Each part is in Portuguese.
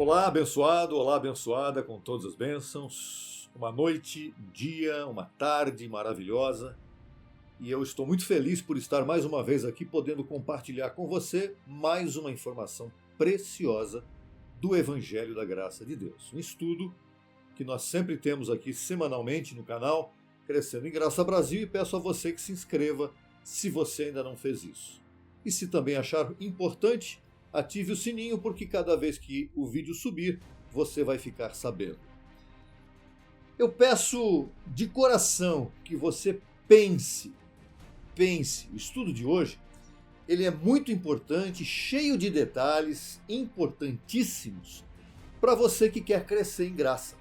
Olá abençoada com todas as bênçãos. Uma noite, um dia, uma tarde maravilhosa. E eu estou muito feliz por estar mais uma vez aqui podendo compartilhar com você mais uma informação preciosa do Evangelho da Graça de Deus. Um estudo que nós sempre temos aqui semanalmente no canal, Crescendo em Graça Brasil, e peço a você que se inscreva se você ainda não fez isso. E se também achar importante, ative o sininho, porque cada vez que o vídeo subir, você vai ficar sabendo. Eu peço de coração que você pense. O estudo de hoje, ele é muito importante, cheio de detalhes importantíssimos para você que quer crescer em graça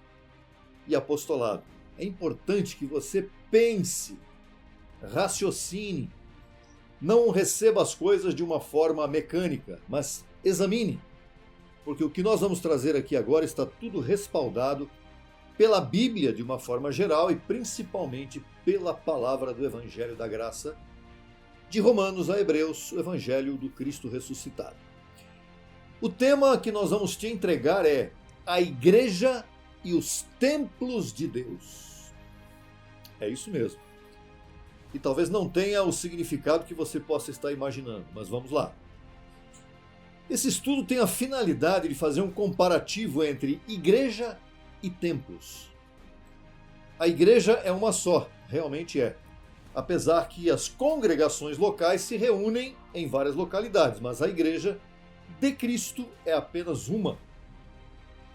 e apostolado. É importante que você pense, raciocine, não receba as coisas de uma forma mecânica, mas examine, porque o que nós vamos trazer aqui agora está tudo respaldado pela Bíblia de uma forma geral e principalmente pela palavra do Evangelho da Graça, de Romanos a Hebreus, o Evangelho do Cristo ressuscitado. O tema que nós vamos te entregar é a Igreja e os Templos de Deus. É isso mesmo. E talvez não tenha o significado que você possa estar imaginando, mas vamos lá. Esse estudo tem a finalidade de fazer um comparativo entre igreja e templos. A igreja é uma só, realmente é. Apesar que as congregações locais se reúnem em várias localidades, mas a igreja de Cristo é apenas uma.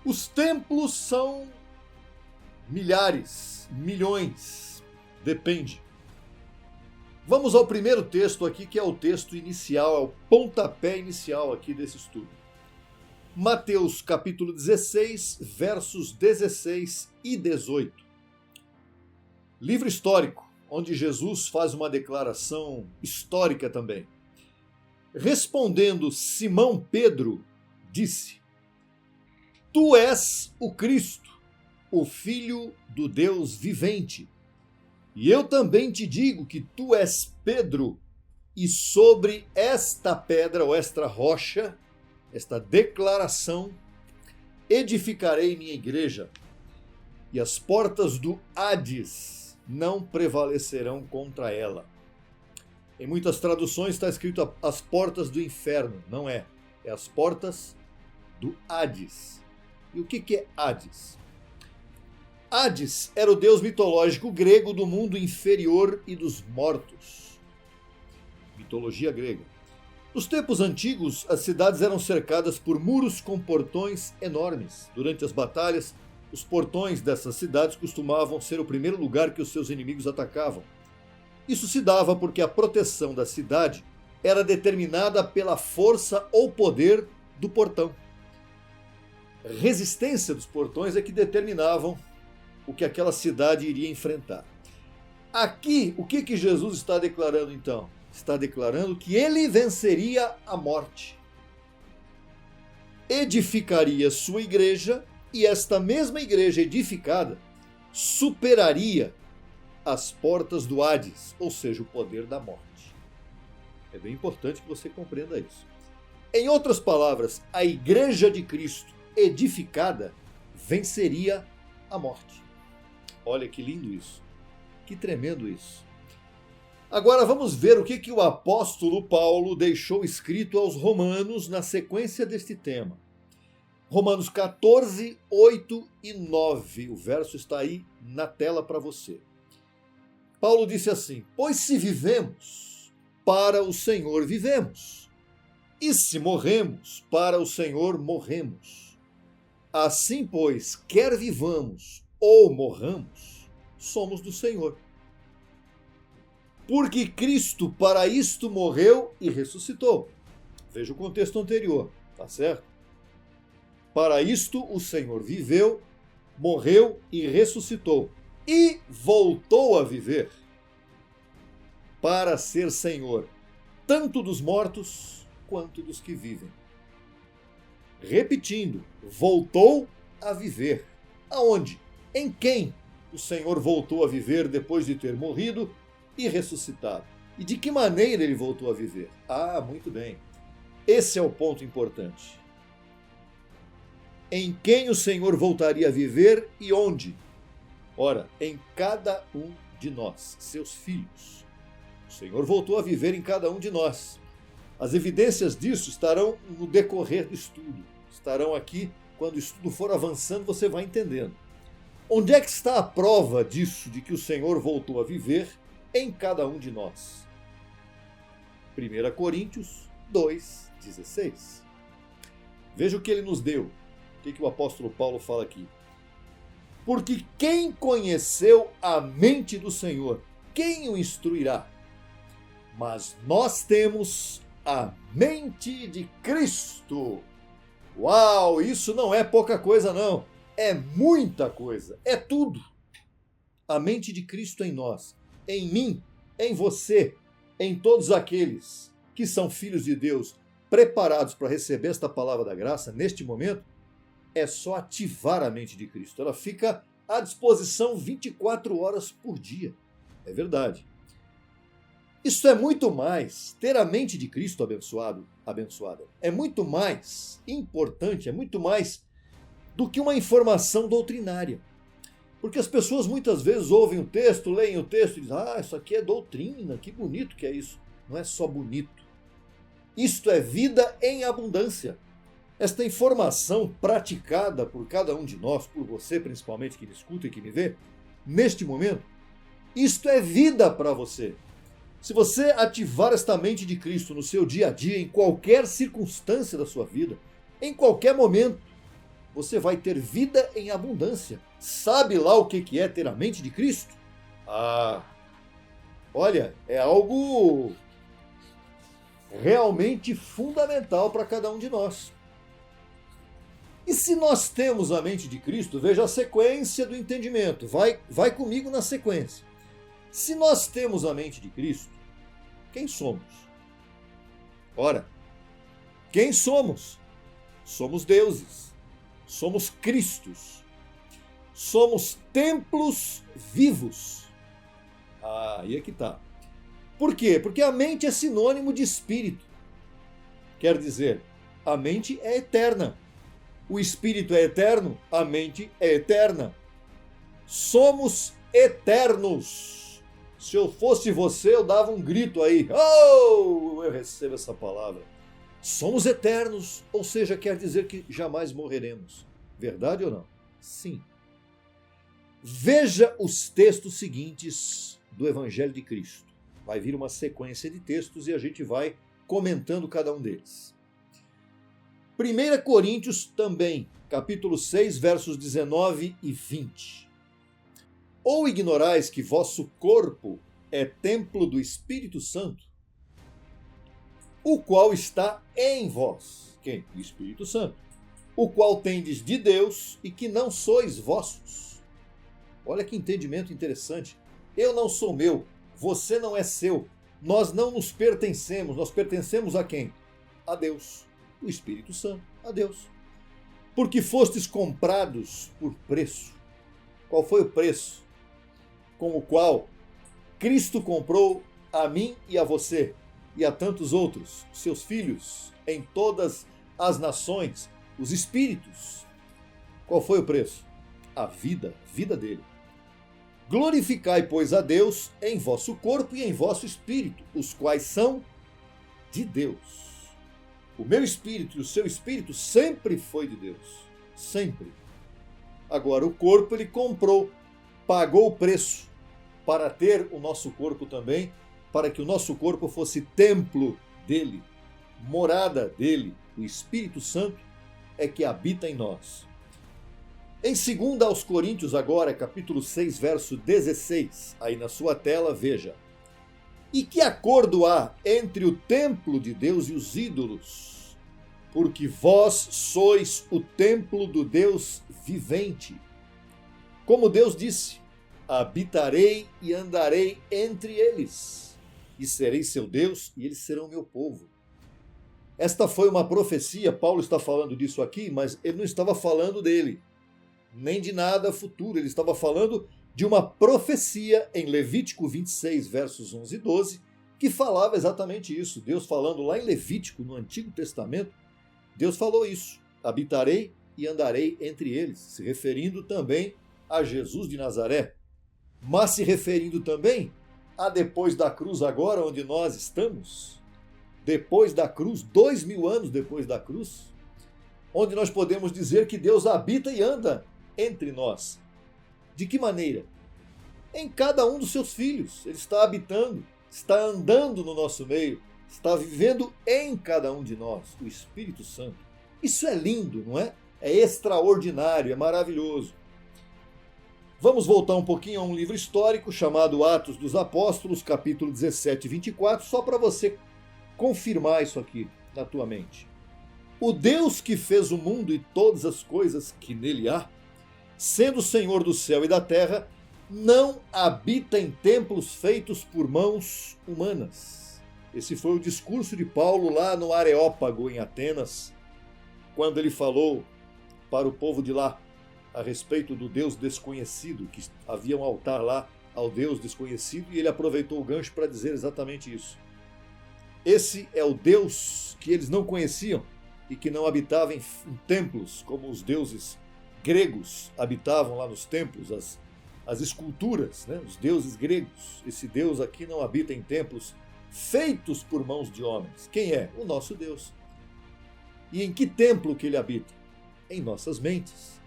Os templos são milhares, milhões, depende. Vamos ao primeiro texto aqui, que é o texto inicial, é o pontapé inicial aqui desse estudo. Mateus capítulo 16, versos 16 e 18. Livro histórico, onde Jesus faz uma declaração histórica também. Respondendo Simão Pedro, disse: Tu és o Cristo, o Filho do Deus vivente. E eu também te digo que tu és Pedro, e sobre esta pedra, ou esta rocha, esta declaração, edificarei minha igreja, e as portas do Hades não prevalecerão contra ela. Em muitas traduções está escrito as portas do inferno. Não é. É as portas do Hades. E o que é Hades? Hades era o deus mitológico grego do mundo inferior e dos mortos. Mitologia grega. Nos tempos antigos, as cidades eram cercadas por muros com portões enormes. Durante as batalhas, os portões dessas cidades costumavam ser o primeiro lugar que os seus inimigos atacavam. Isso se dava porque a proteção da cidade era determinada pela força ou poder do portão. A resistência dos portões é que determinavam o que aquela cidade iria enfrentar. Aqui, o que Jesus está declarando então? Está declarando que ele venceria a morte. Edificaria sua igreja, e esta mesma igreja edificada superaria as portas do Hades, ou seja, o poder da morte. É bem importante que você compreenda isso. Em outras palavras, a igreja de Cristo edificada venceria a morte. Olha que lindo isso. Que tremendo isso. Agora vamos ver o que o apóstolo Paulo deixou escrito aos romanos na sequência deste tema. Romanos 14, 8 e 9. O verso está aí na tela para você. Paulo disse assim: Pois se vivemos, para o Senhor vivemos. E se morremos, para o Senhor morremos. Assim, pois, quer vivamos ou morramos, somos do Senhor. Porque Cristo para isto morreu e ressuscitou. Veja o contexto anterior, tá certo? Para isto o Senhor viveu, morreu e ressuscitou. E voltou a viver, para ser Senhor, tanto dos mortos quanto dos que vivem. Repetindo, voltou a viver. Aonde? Em quem o Senhor voltou a viver depois de ter morrido e ressuscitado? E de que maneira ele voltou a viver? Ah, muito bem. Esse é o ponto importante. em quem o Senhor voltaria a viver e onde? Ora, em cada um de nós, seus filhos. O Senhor voltou a viver em cada um de nós. As evidências disso estarão no decorrer do estudo. Estarão aqui, quando o estudo for avançando, você vai entendendo. Onde é que está a prova disso, de que o Senhor voltou a viver em cada um de nós? 1 Coríntios 2,16. Veja o que ele nos deu. O que o apóstolo Paulo fala aqui? Porque quem conheceu a mente do Senhor, quem o instruirá? Mas nós temos a mente de Cristo. Uau, isso não é pouca coisa não, é muita coisa, é tudo. A mente de Cristo em nós, em mim, em você, em todos aqueles que são filhos de Deus, preparados para receber esta palavra da graça, neste momento, é só ativar a mente de Cristo. Ela fica à disposição 24 horas por dia. É verdade. Isso é muito mais, ter a mente de Cristo abençoada, é muito mais importante, é muito mais do que uma informação doutrinária. Porque as pessoas muitas vezes ouvem o texto, leem o texto e dizem, isso aqui é doutrina, que bonito que é isso. Não é só bonito. Isto é vida em abundância. Esta informação praticada por cada um de nós, por você principalmente que me escuta e que me vê, neste momento, isto é vida para você. Se você ativar esta mente de Cristo no seu dia a dia, em qualquer circunstância da sua vida, em qualquer momento, você vai ter vida em abundância. Sabe lá o que é ter a mente de Cristo? Olha, é algo realmente fundamental para cada um de nós. E se nós temos a mente de Cristo, veja a sequência do entendimento. Vai comigo na sequência. Se nós temos a mente de Cristo, quem somos? Ora, quem somos? Somos deuses. Somos Cristos. Somos templos vivos. Aí é que está. Por quê? Porque a mente é sinônimo de espírito. Quer dizer, a mente é eterna. O espírito é eterno, a mente é eterna. Somos eternos. Se eu fosse você, eu dava um grito aí. Eu recebo essa palavra. Somos eternos, ou seja, quer dizer que jamais morreremos. Verdade ou não? Sim. Veja os textos seguintes do Evangelho de Cristo. Vai vir uma sequência de textos e a gente vai comentando cada um deles. 1 Coríntios também, capítulo 6, versos 19 e 20. Ou ignorais que vosso corpo é templo do Espírito Santo, o qual está em vós? Quem? O Espírito Santo. O qual tendes de Deus e que não sois vossos. Olha que entendimento interessante. Eu não sou meu, você não é seu. Nós não nos pertencemos. Nós pertencemos a quem? A Deus. O Espírito Santo. A Deus. Porque fostes comprados por preço. Qual foi o preço com o qual Cristo comprou a mim e a você e a tantos outros, seus filhos, em todas as nações, os espíritos? Qual foi o preço? A vida dele. Glorificai, pois, a Deus em vosso corpo e em vosso espírito, os quais são de Deus. O meu espírito e o seu espírito sempre foi de Deus. Sempre. Agora, o corpo ele comprou, pagou o preço para ter o nosso corpo também, para que o nosso corpo fosse templo dele, morada dele. O Espírito Santo é que habita em nós. Em 2 aos Coríntios agora, capítulo 6, verso 16, aí na sua tela, veja. E que acordo há entre o templo de Deus e os ídolos? Porque vós sois o templo do Deus vivente. Como Deus disse, habitarei e andarei entre eles, e serei seu Deus, e eles serão meu povo. Esta foi uma profecia, Paulo está falando disso aqui, mas ele não estava falando dele, nem de nada futuro, ele estava falando de uma profecia em Levítico 26, versos 11 e 12, que falava exatamente isso. Deus falando lá em Levítico, no Antigo Testamento, Deus falou isso, habitarei e andarei entre eles, se referindo também a Jesus de Nazaré, mas se referindo também a depois da cruz, agora onde nós estamos, depois da cruz, 2000 anos depois da cruz, onde nós podemos dizer que Deus habita e anda entre nós. De que maneira? Em cada um dos seus filhos. Ele está habitando, está andando no nosso meio, está vivendo em cada um de nós, o Espírito Santo. Isso é lindo, não é? É extraordinário, é maravilhoso. Vamos voltar um pouquinho a um livro histórico chamado Atos dos Apóstolos, capítulo 17 e 24, só para você confirmar isso aqui na tua mente. O Deus que fez o mundo e todas as coisas que nele há, sendo Senhor do céu e da terra, não habita em templos feitos por mãos humanas. Esse foi o discurso de Paulo lá no Areópago, em Atenas, quando ele falou para o povo de lá a respeito do Deus desconhecido, que havia um altar lá ao Deus desconhecido, e ele aproveitou o gancho para dizer exatamente isso. Esse é o Deus que eles não conheciam e que não habitava em templos, como os deuses gregos habitavam lá nos templos, as esculturas, né? Os deuses gregos. Esse Deus aqui não habita em templos feitos por mãos de homens. Quem é? O nosso Deus. E em que templo que ele habita? Em nossas mentes,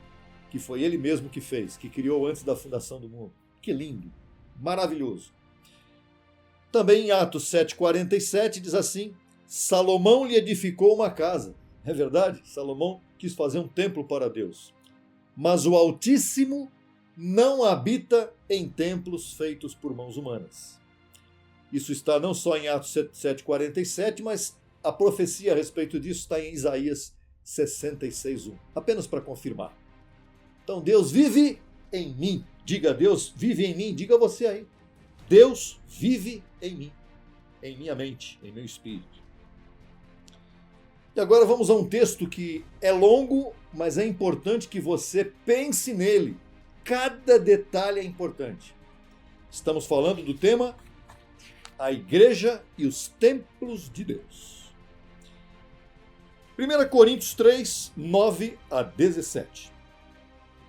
que foi ele mesmo que fez, que criou antes da fundação do mundo. Que lindo, maravilhoso. Também em Atos 7,47 diz assim: Salomão lhe edificou uma casa. É verdade, Salomão quis fazer um templo para Deus. Mas o Altíssimo não habita em templos feitos por mãos humanas. Isso está não só em Atos 7,47, mas a profecia a respeito disso está em Isaías 66,1. Apenas para confirmar. Então Deus vive em mim. Diga, Deus vive em mim. Diga você aí. Deus vive em mim, em minha mente, em meu espírito. E agora vamos a um texto que é longo, mas é importante que você pense nele. Cada detalhe é importante. Estamos falando do tema a igreja e os templos de Deus. 1 Coríntios 3, 9 a 17.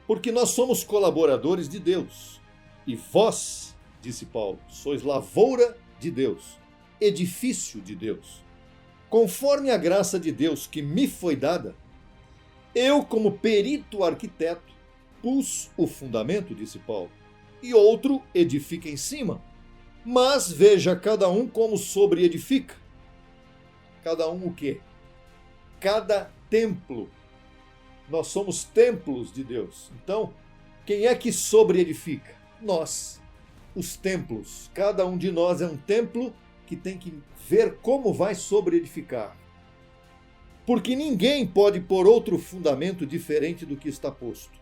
Porque nós somos colaboradores de Deus, e vós, disse Paulo, sois lavoura de Deus, edifício de Deus. Conforme a graça de Deus que me foi dada, eu, como perito arquiteto, pus o fundamento, disse Paulo, e outro edifica em cima. Mas veja cada um como sobre-edifica. Cada um o quê? Cada templo. Nós somos templos de Deus. Então, quem é que sobre-edifica? Nós, os templos. Cada um de nós é um templo que tem que ver como vai sobre-edificar. Porque ninguém pode pôr outro fundamento diferente do que está posto,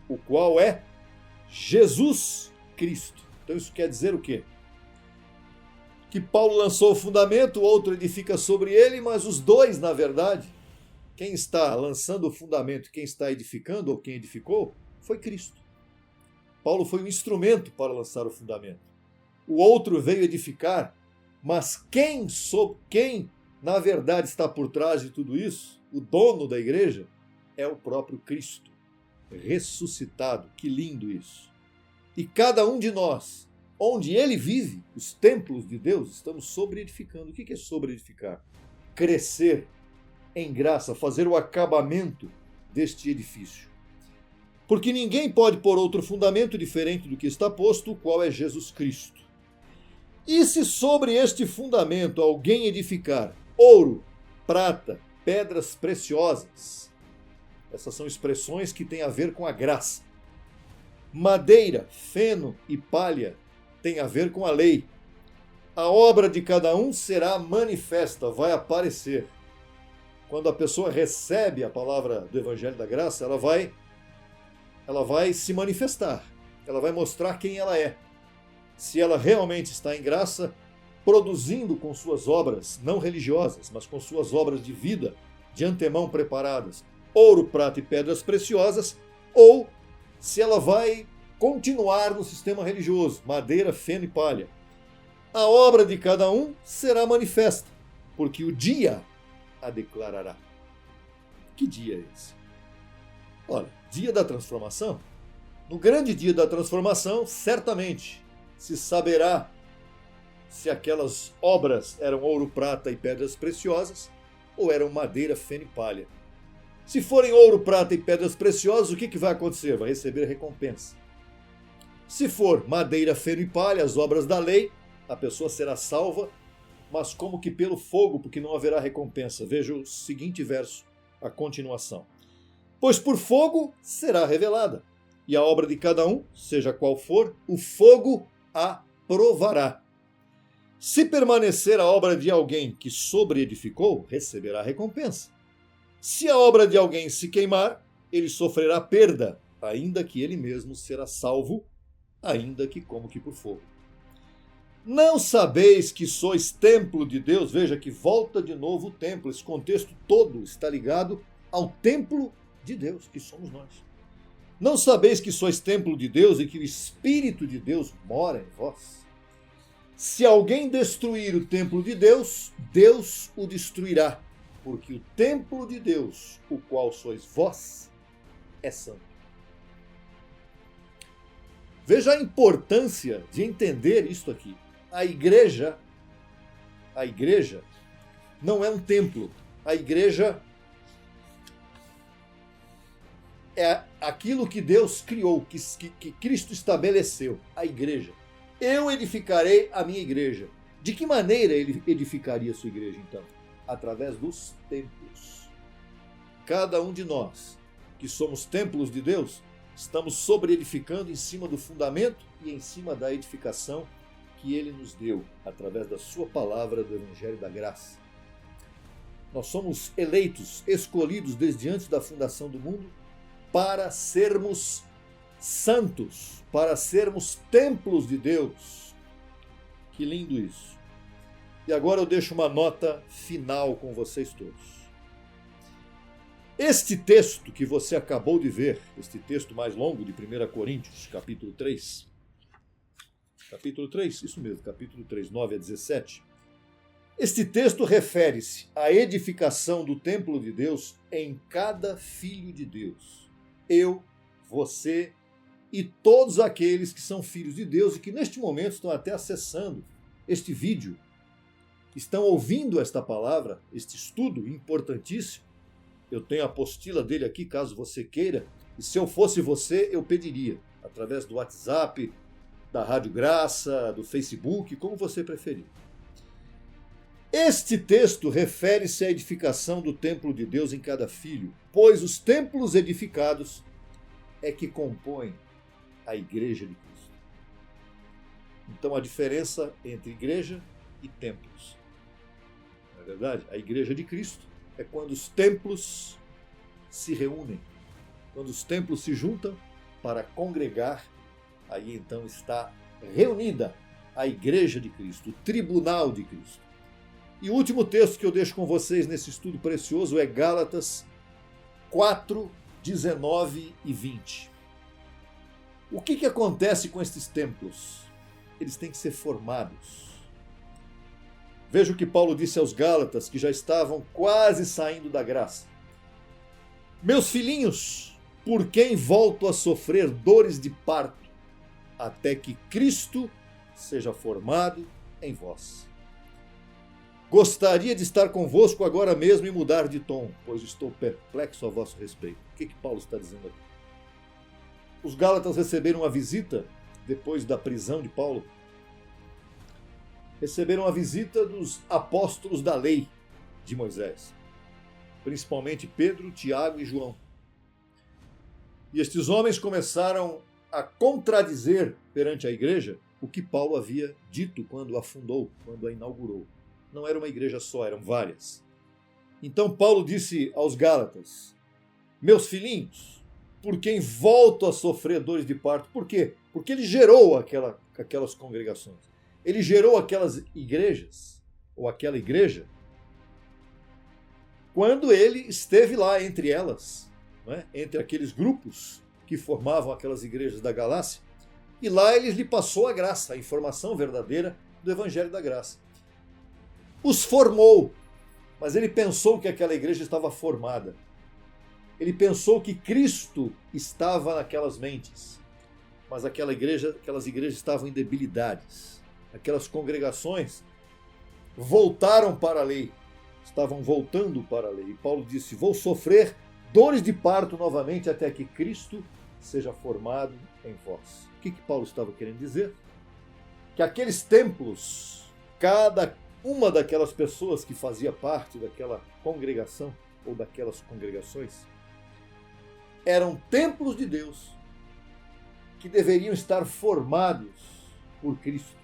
o qual é Jesus Cristo. Então isso quer dizer o quê? Que Paulo lançou o fundamento, o outro edifica sobre ele, mas os dois, na verdade, quem está lançando o fundamento, quem está edificando ou quem edificou, foi Cristo. Paulo foi um instrumento para lançar o fundamento. O outro veio edificar, mas quem na verdade está por trás de tudo isso, o dono da igreja, é o próprio Cristo, ressuscitado. Que lindo isso! E cada um de nós, onde ele vive, os templos de Deus, estamos sobre-edificando. O que é sobre-edificar? Crescer em graça, fazer o acabamento deste edifício. Porque ninguém pode pôr outro fundamento diferente do que está posto, o qual é Jesus Cristo. E se sobre este fundamento alguém edificar ouro, prata, pedras preciosas, essas são expressões que têm a ver com a graça. Madeira, feno e palha têm a ver com a lei. A obra de cada um será manifesta, vai aparecer. Quando a pessoa recebe a palavra do Evangelho da Graça, ela vai se manifestar. Ela vai mostrar quem ela é. Se ela realmente está em graça, produzindo com suas obras, não religiosas, mas com suas obras de vida, de antemão preparadas, ouro, prata e pedras preciosas, ou se ela vai continuar no sistema religioso, madeira, feno e palha. A obra de cada um será manifesta, porque o dia a declarará. Que dia é esse? Olha, dia da transformação. No grande dia da transformação, certamente se saberá se aquelas obras eram ouro, prata e pedras preciosas ou eram madeira, feno e palha. Se forem ouro, prata e pedras preciosas, o que vai acontecer? Vai receber recompensa. Se for madeira, feno e palha, as obras da lei, a pessoa será salva, mas como que pelo fogo, porque não haverá recompensa. Veja o seguinte verso, a continuação. Pois por fogo será revelada, e a obra de cada um, seja qual for, o fogo a provará. Se permanecer a obra de alguém que sobreedificou, receberá recompensa. Se a obra de alguém se queimar, ele sofrerá perda, ainda que ele mesmo será salvo, ainda que como que por fogo. Não sabeis que sois templo de Deus? Veja que volta de novo o templo. Esse contexto todo está ligado ao templo de Deus, que somos nós. Não sabeis que sois templo de Deus e que o Espírito de Deus mora em vós? Se alguém destruir o templo de Deus, Deus o destruirá, porque o templo de Deus, o qual sois vós, é santo. Veja a importância de entender isto aqui. A igreja não é um templo. A igreja é aquilo que Deus criou, que Cristo estabeleceu, a igreja. Eu edificarei a minha igreja. De que maneira ele edificaria a sua igreja, então? Através dos templos. Cada um de nós, que somos templos de Deus, estamos sobreedificando em cima do fundamento e em cima da edificação que ele nos deu, através da sua palavra do Evangelho da Graça. Nós somos eleitos, escolhidos desde antes da fundação do mundo, para sermos santos, para sermos templos de Deus. Que lindo isso. E agora eu deixo uma nota final com vocês todos. Este texto que você acabou de ver, este texto mais longo de 1 Coríntios, capítulo 3, isso mesmo, capítulo 3, 9 a 17. Este texto refere-se à edificação do templo de Deus em cada filho de Deus. Eu, você e todos aqueles que são filhos de Deus e que neste momento estão até acessando este vídeo, estão ouvindo esta palavra, este estudo importantíssimo. Eu tenho a apostila dele aqui, caso você queira, e se eu fosse você, eu pediria, através do WhatsApp, da Rádio Graça, do Facebook, como você preferir. Este texto refere-se à edificação do templo de Deus em cada filho, pois os templos edificados é que compõem a igreja de Cristo. Então a diferença entre igreja e templos. Não é verdade? A igreja de Cristo é quando os templos se reúnem, quando os templos se juntam para congregar, aí então está reunida a igreja de Cristo, o tribunal de Cristo. E o último texto que eu deixo com vocês nesse estudo precioso é Gálatas 4, 19 e 20. O que acontece com estes templos? Eles têm que ser formados. Veja o que Paulo disse aos Gálatas, que já estavam quase saindo da graça. Meus filhinhos, por quem volto a sofrer dores de parto, até que Cristo seja formado em vós. Gostaria de estar convosco agora mesmo e mudar de tom, pois estou perplexo a vosso respeito. O que Paulo está dizendo aqui? Os Gálatas receberam uma visita, depois da prisão de Paulo, receberam a visita dos apóstolos da lei de Moisés, principalmente Pedro, Tiago e João. E estes homens começaram a contradizer perante a igreja o que Paulo havia dito quando a fundou, quando a inaugurou. Não era uma igreja só, eram várias. Então Paulo disse aos Gálatas, meus filhinhos, por quem volto a sofrer dores de parto. Por quê? Porque ele gerou aquelas congregações. Ele gerou aquelas igrejas, ou aquela igreja, quando ele esteve lá entre elas, não é? Entre aqueles grupos que formavam aquelas igrejas da Galácia, e lá ele lhe passou a graça, a informação verdadeira do Evangelho da Graça. Os formou, mas ele pensou que aquela igreja estava formada. Ele pensou que Cristo estava naquelas mentes, mas aquelas igrejas estavam em debilidades. Aquelas congregações voltaram para a lei, estavam voltando para a lei. E Paulo disse: vou sofrer dores de parto novamente até que Cristo seja formado em vós. O que Paulo estava querendo dizer? Que aqueles templos, cada uma daquelas pessoas que fazia parte daquela congregação ou daquelas congregações, eram templos de Deus que deveriam estar formados por Cristo,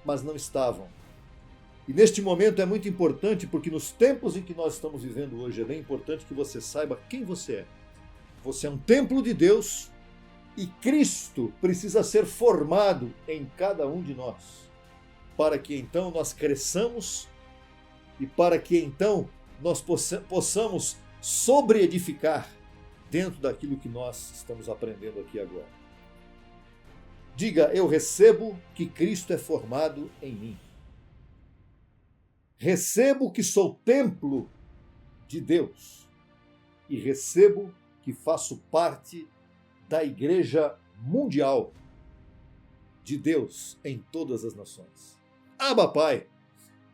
mas não estavam. E neste momento é muito importante, porque nos tempos em que nós estamos vivendo hoje, é bem importante que você saiba quem você é. Você é um templo de Deus e Cristo precisa ser formado em cada um de nós, para que então nós cresçamos e para que então nós possamos sobreedificar dentro daquilo que nós estamos aprendendo aqui agora. Diga: eu recebo que Cristo é formado em mim. Recebo que sou templo de Deus e recebo que faço parte da Igreja Mundial de Deus em todas as nações. Abba, Pai!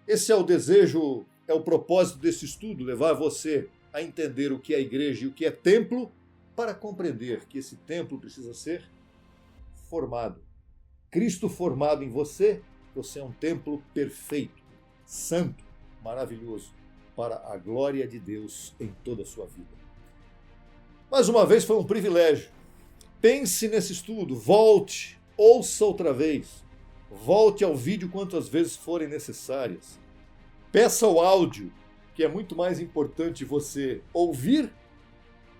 Esse é o desejo, é o propósito desse estudo, levar você a entender o que é igreja e o que é templo, para compreender que esse templo precisa ser formado. Cristo formado em você, você é um templo perfeito, santo, maravilhoso, para a glória de Deus em toda a sua vida. Mais uma vez foi um privilégio. Pense nesse estudo, volte, ouça outra vez, volte ao vídeo quantas vezes forem necessárias. Peça o áudio, que é muito mais importante você ouvir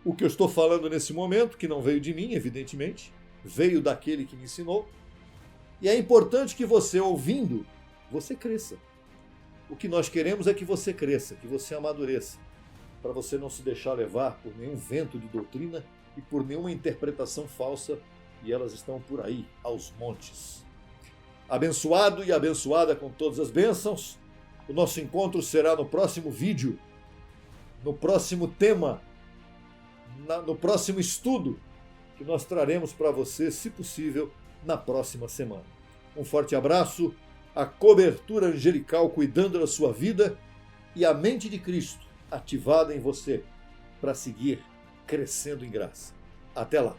o que eu estou falando nesse momento, que não veio de mim, evidentemente, veio daquele que me ensinou. E é importante que você, ouvindo, você cresça. O que nós queremos é que você cresça, que você amadureça, para você não se deixar levar por nenhum vento de doutrina e por nenhuma interpretação falsa, e elas estão por aí, aos montes. Abençoado e abençoada com todas as bênçãos. O nosso encontro será no próximo vídeo, no próximo tema, no próximo estudo que nós traremos para você, se possível, na próxima semana. Um forte abraço, a cobertura angelical cuidando da sua vida e a mente de Cristo ativada em você para seguir crescendo em graça. Até lá!